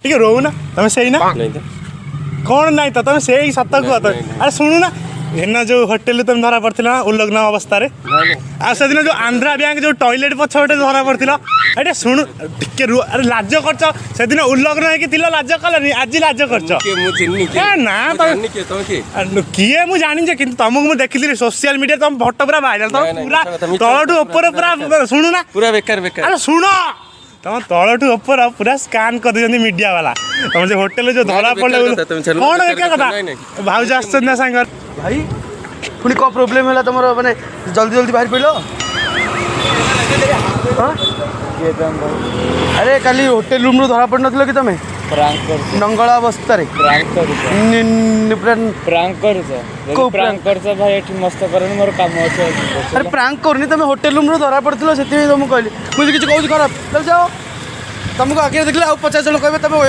ठीक रोहू ना तुम सही ना कौन नहीं तो तुम सही सत कह अरे शुणु ना हेना जो होटेल तुम धरा पड़ता उल्लग्न अवस्था आ से दिन जो आंध्रा बैंक जो टॉयलेट पछपटे धरा पड़ता ये शुणु टे अरे लाज कर से दिन उल्लग्न होगी लाज कलनि आज लाज कर ना किए मुझे जानी कि तुमको मुझे देखी सोशल मीडिया तुम फोटो पूरा भाइराल तुम पूरा तलू ऊपर पूरा शुणु ना पूरा बेकार बेकार अरे शुण तुम तलू ऊपर पूरा स्कान कर मीडिया वाला तुम जो होटेल जो धरा पड़े कौन बेकार कथा भाज आस सांग भाई पुणी कौन प्रोब्लेम है तुम मैंने जल्दी जल्दी बाहर पड़ो अरे काली होटेल रूम धरा पड़ न कि तुम नंगला अवस्था अरे प्रांक करनी तुम होटेल रूम धरा पड़ो से तुमको कहली मुझे किसी कहूँ खराब चल जाओ तुमको आगे देखले 50 जन कहे तुम